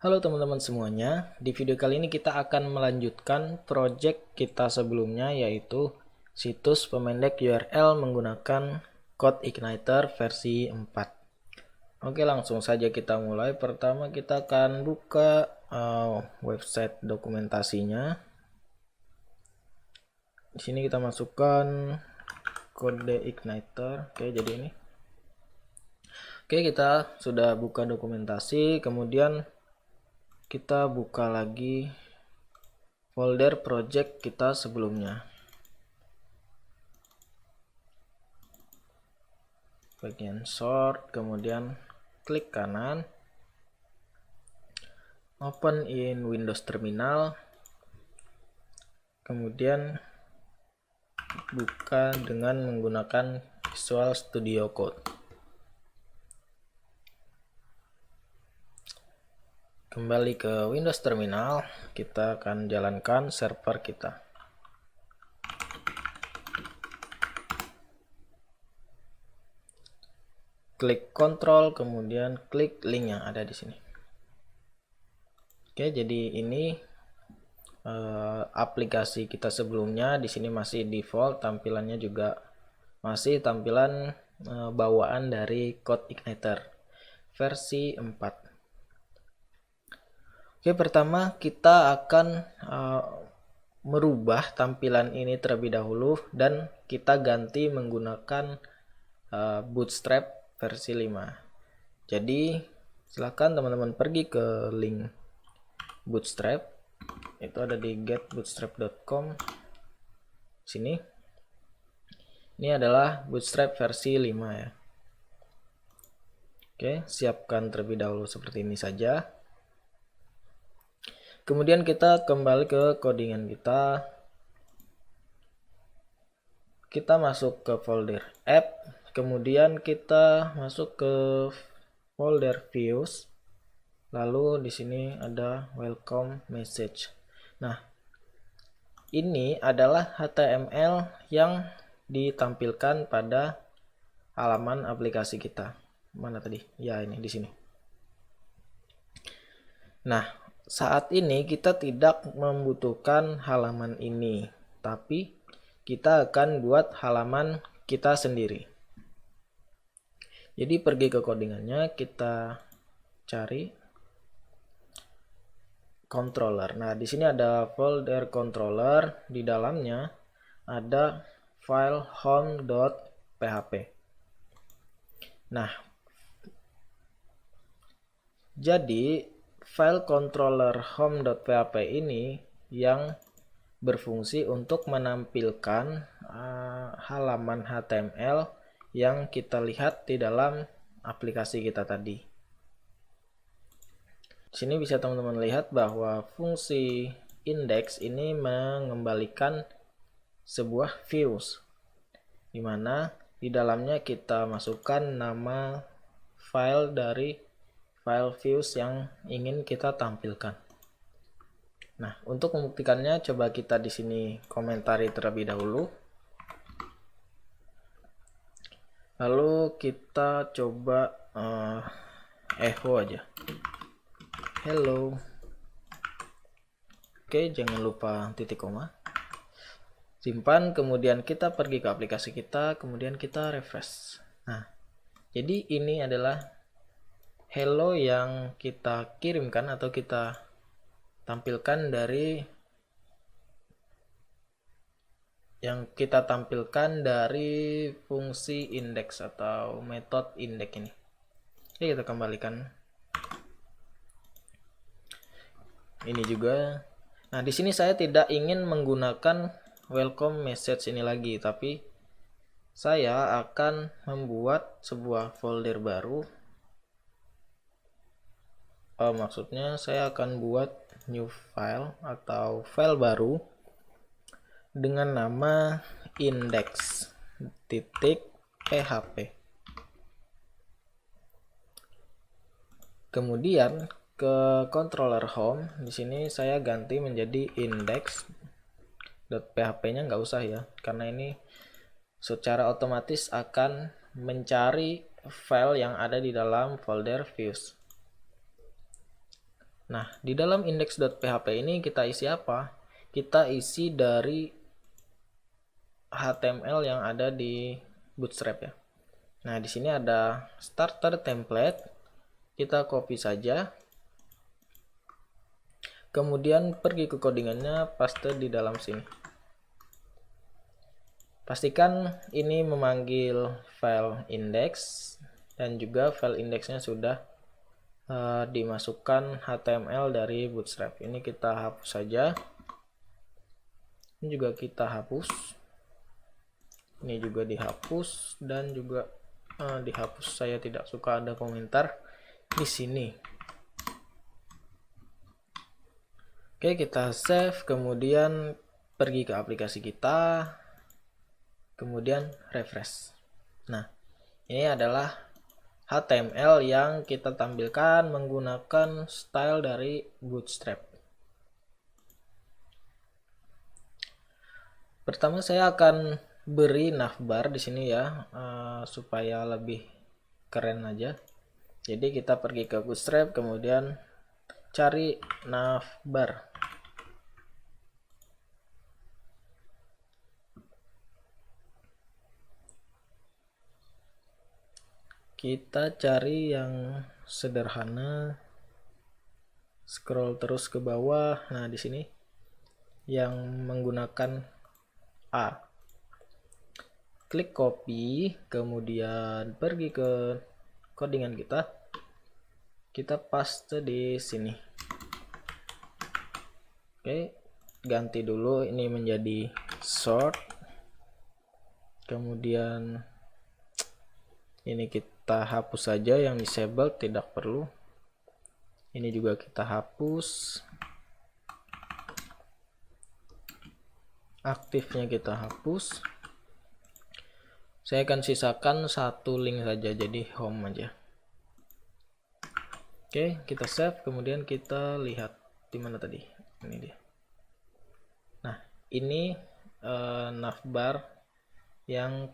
Halo teman-teman semuanya, di video kali ini kita akan melanjutkan project kita sebelumnya, yaitu situs pemendek URL menggunakan CodeIgniter versi 4. Oke, langsung saja kita mulai. Pertama kita akan buka website dokumentasinya. Di sini kita masukkan CodeIgniter. Oke, jadi ini. Oke, kita sudah buka dokumentasi, kemudian kita buka lagi folder project kita sebelumnya. Bagian sort, kemudian klik kanan, open in Windows Terminal, kemudian buka dengan menggunakan Visual Studio Code. Kembali ke Windows Terminal, kita akan jalankan server kita. Klik Ctrl, kemudian klik link yang ada di sini. Oke, jadi ini aplikasi kita sebelumnya. Di sini masih default, tampilannya juga masih tampilan bawaan dari CodeIgniter versi 4. Oke, pertama kita akan merubah tampilan ini terlebih dahulu dan kita ganti menggunakan Bootstrap versi 5. Jadi silahkan teman-teman pergi ke link Bootstrap, itu ada di getbootstrap.com. Sini ini adalah Bootstrap versi 5 ya. Oke, siapkan terlebih dahulu seperti ini saja. Kemudian kita kembali ke codingan kita. Kita masuk ke folder app, kemudian kita masuk ke folder views. Lalu di sini ada welcome message. Nah, ini adalah HTML yang ditampilkan pada halaman aplikasi kita. Mana tadi? Ya, ini di sini. Nah, saat ini kita tidak membutuhkan halaman ini, tapi kita akan buat halaman kita sendiri. Jadi pergi ke codingannya, kita cari controller. Nah, di sini ada folder controller, di dalamnya ada file home.php. Nah, jadi file controller home.php ini yang berfungsi untuk menampilkan halaman HTML yang kita lihat di dalam aplikasi kita tadi. Di sini bisa teman-teman lihat bahwa fungsi index ini mengembalikan sebuah views, di mana di dalamnya kita masukkan nama file dari file views yang ingin kita tampilkan. Nah, untuk membuktikannya coba kita di sini komentari terlebih dahulu. Lalu kita coba echo aja. Hello. Oke, jangan lupa titik koma. Simpan, kemudian kita pergi ke aplikasi kita, kemudian kita refresh. Nah, jadi ini adalah hello yang kita kirimkan atau kita tampilkan dari fungsi index atau metode index ini. Oke, kita kembalikan. Ini juga. Nah, di sini saya tidak ingin menggunakan welcome message ini lagi, tapi saya akan membuat sebuah folder baru. Maksudnya saya akan buat new file atau file baru dengan nama index.php. Kemudian ke controller home, di sini saya ganti menjadi index.php-nya nggak usah ya, karena ini secara otomatis akan mencari file yang ada di dalam folder views. Nah, di dalam index.php ini kita isi apa? Kita isi dari HTML yang ada di Bootstrap ya. Nah, di sini ada starter template. Kita copy saja. Kemudian pergi ke codingannya, paste di dalam sini. Pastikan ini memanggil file index dan juga file indexnya sudah dimasukkan HTML dari Bootstrap. Ini kita hapus saja. Ini juga kita hapus. Ini juga dihapus dan juga dihapus. Saya tidak suka ada komentar di sini. Oke, kita save, kemudian pergi ke aplikasi kita, kemudian refresh. Nah, ini adalah HTML yang kita tampilkan menggunakan style dari Bootstrap. Pertama saya akan beri navbar di sini ya, supaya lebih keren aja. Jadi kita pergi ke Bootstrap, kemudian cari navbar. Kita cari yang sederhana, scroll terus ke bawah. Nah, di sini yang menggunakan A. Klik copy, kemudian pergi ke codingan kita. Kita paste di sini. Oke, ganti dulu ini menjadi short. Kemudian ini kita hapus saja yang disabled, tidak perlu. Ini juga kita hapus. Aktifnya kita hapus. Saya akan sisakan satu link saja, jadi home aja. Oke, kita save, kemudian kita lihat di mana tadi. Ini dia. Nah, ini navbar yang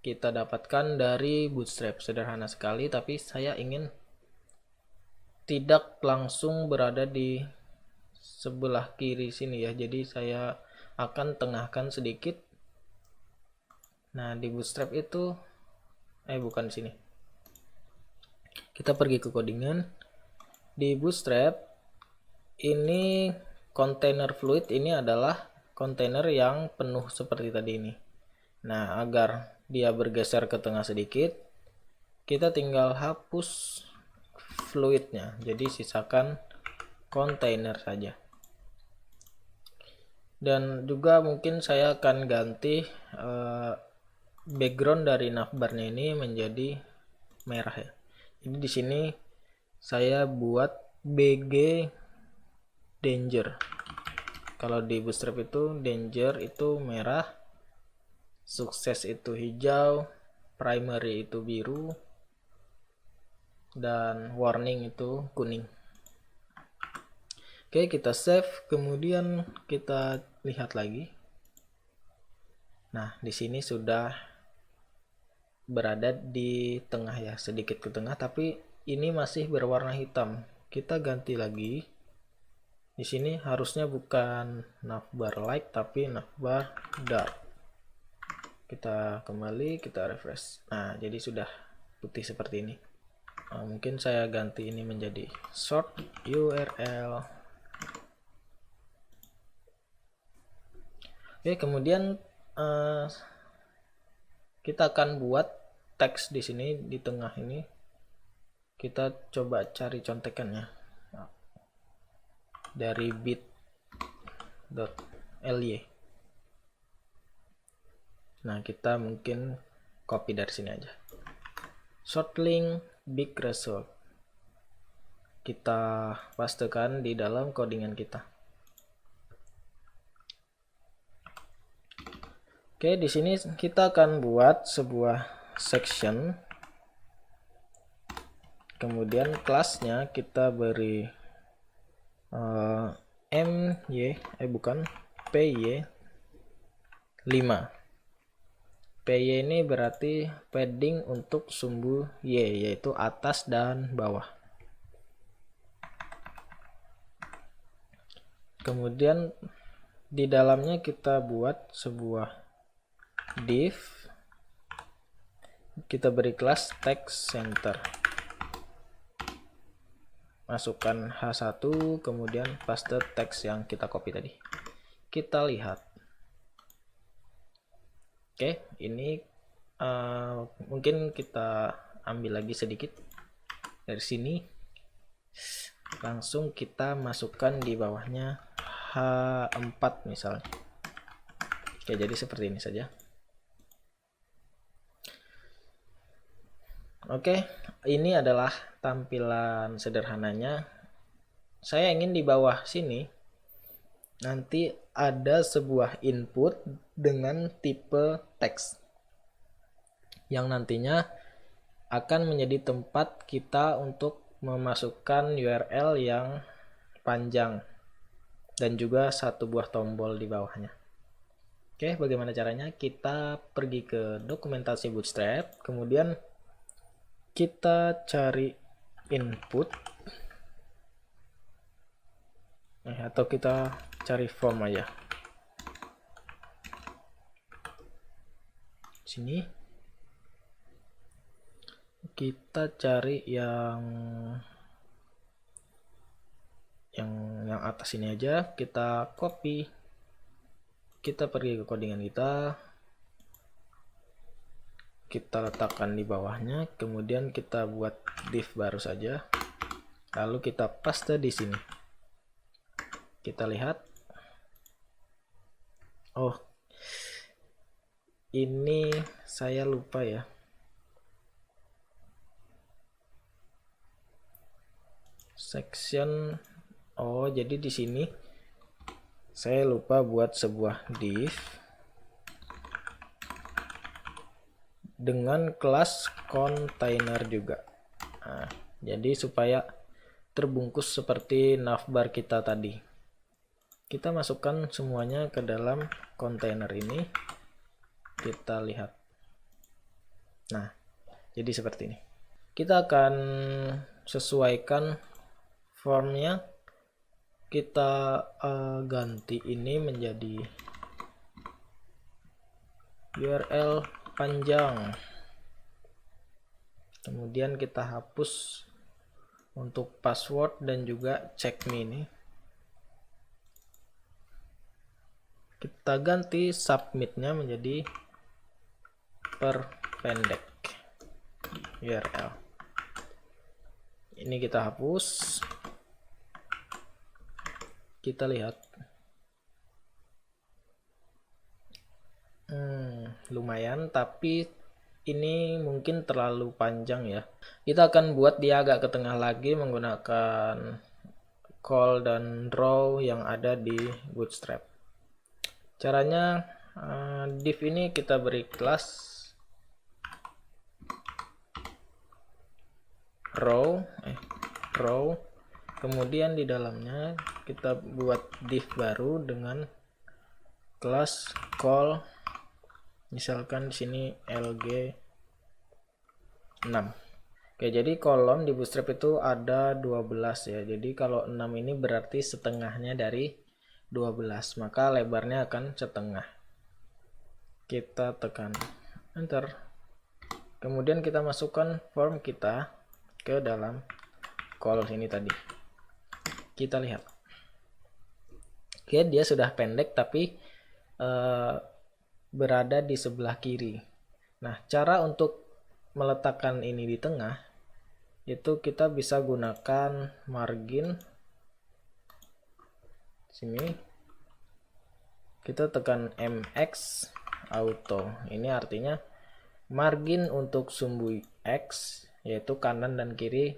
kita dapatkan dari Bootstrap. Sederhana sekali, tapi saya ingin tidak langsung berada di sebelah kiri sini ya. Jadi saya akan tengahkan sedikit. Nah, di Bootstrap itu bukan di sini. Kita pergi ke codingan. Di Bootstrap ini container fluid ini adalah kontainer yang penuh seperti tadi ini. Nah, agar dia bergeser ke tengah sedikit, kita tinggal hapus fluidnya, jadi sisakan kontainer saja. Dan juga mungkin saya akan ganti background dari navbarnya ini menjadi merah ya. Jadi di sini saya buat BG danger. Kalau di Bootstrap itu danger itu merah, sukses itu hijau, primary itu biru, dan warning itu kuning. Oke, kita save, kemudian kita lihat lagi. Nah, di sini sudah berada di tengah ya, sedikit ke tengah, tapi ini masih berwarna hitam. Kita ganti lagi. Di sini harusnya bukan navbar light, tapi navbar dark. Kita kembali, kita refresh. Nah, jadi sudah putih seperti ini. Mungkin saya ganti ini menjadi short URL. Oke, kemudian kita akan buat teks di sini di tengah ini. Kita coba cari contekannya dari bit.ly. Nah, kita mungkin copy dari sini aja. Short link big result. Kita pastekan di dalam codingan kita. Oke, di sini kita akan buat sebuah section. Kemudian kelasnya kita beri py 5. PY ini berarti padding untuk sumbu Y, yaitu atas dan bawah. Kemudian di dalamnya kita buat sebuah div, kita beri kelas text center, masukkan H1, kemudian paste teks yang kita copy tadi. Kita lihat. Oke, ini mungkin kita ambil lagi sedikit dari sini. Langsung kita masukkan di bawahnya H4 misalnya. Oke, jadi seperti ini saja. Oke, ini adalah tampilan sederhananya. Saya ingin di bawah sini nanti ada sebuah input dengan tipe teks yang nantinya akan menjadi tempat kita untuk memasukkan URL yang panjang dan juga satu buah tombol di bawahnya. Oke, bagaimana caranya? Kita pergi ke dokumentasi Bootstrap, kemudian kita cari input, atau kita cari form aja. Sini kita cari yang atas ini aja, kita copy, kita pergi ke codingan kita letakkan di bawahnya, kemudian kita buat div baru saja, lalu kita paste di sini. Kita lihat, oh ini saya lupa ya, section. Oh, jadi di sini saya lupa buat sebuah div dengan kelas container juga. Nah, jadi supaya terbungkus seperti navbar kita tadi. Kita masukkan semuanya ke dalam kontainer ini. Kita lihat. Nah, jadi seperti ini. Kita akan sesuaikan formnya. Kita ganti ini menjadi URL panjang, kemudian kita hapus untuk password dan juga check me ini. Kita ganti submitnya menjadi perpendek URL. Ini kita hapus. Kita lihat, lumayan, tapi ini mungkin terlalu panjang ya. Kita akan buat dia agak ke tengah lagi menggunakan call dan row yang ada di Bootstrap. Caranya, div ini kita beri kelas row, kemudian di dalamnya kita buat div baru dengan kelas call, misalkan di sini lg6. Oke, jadi kolom di Bootstrap itu ada 12 ya. Jadi kalau 6 ini berarti setengahnya dari 12, maka lebarnya akan setengah. Kita tekan enter. Kemudian kita masukkan form kita ke dalam call ini tadi. Kita lihat. Oke, dia sudah pendek tapi berada di sebelah kiri. Nah, cara untuk meletakkan ini di tengah itu kita bisa gunakan margin. Sini kita tekan MX auto. Ini artinya margin untuk sumbu X, yaitu kanan dan kiri,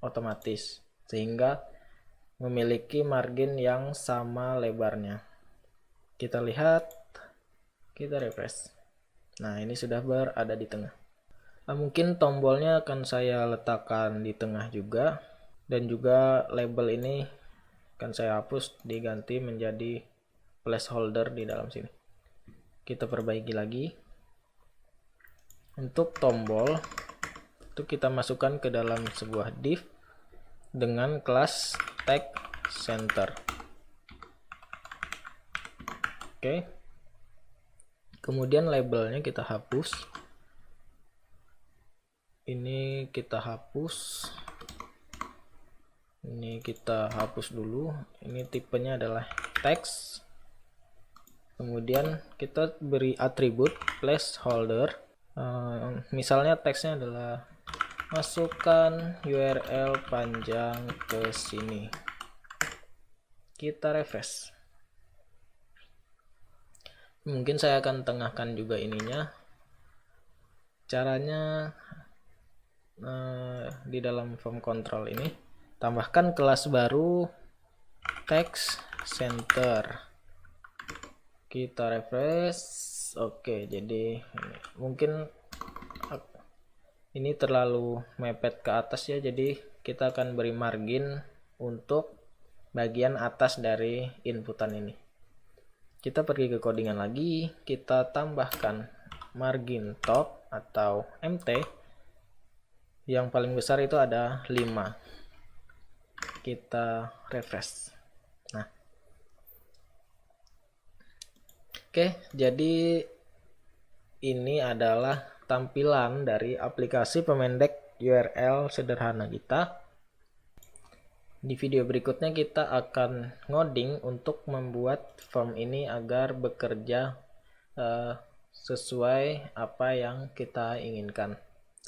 otomatis, sehingga memiliki margin yang sama lebarnya. Kita lihat, kita refresh. Nah, ini sudah berada di tengah. Mungkin tombolnya akan saya letakkan di tengah juga, dan juga label ini akan saya hapus, diganti menjadi placeholder di dalam sini. Kita perbaiki lagi. Untuk tombol itu kita masukkan ke dalam sebuah div dengan kelas text center. Oke. Kemudian labelnya kita hapus. Ini kita hapus. Ini kita hapus dulu. Ini tipenya adalah teks. Kemudian kita beri atribut placeholder. Misalnya teksnya adalah masukkan URL panjang ke sini. Kita refresh. Mungkin saya akan tengahkan juga ininya. Caranya di dalam form control ini tambahkan kelas baru text center. Kita refresh. Oke, jadi mungkin ini terlalu mepet ke atas ya, jadi kita akan beri margin untuk bagian atas dari inputan ini. Kita pergi ke codingan lagi, kita tambahkan margin top atau MT. Yang paling besar itu ada 5. Kita refresh. Nah, oke, jadi ini adalah tampilan dari aplikasi pemendek URL sederhana kita. Di video berikutnya kita akan ngoding untuk membuat form ini agar bekerja sesuai apa yang kita inginkan.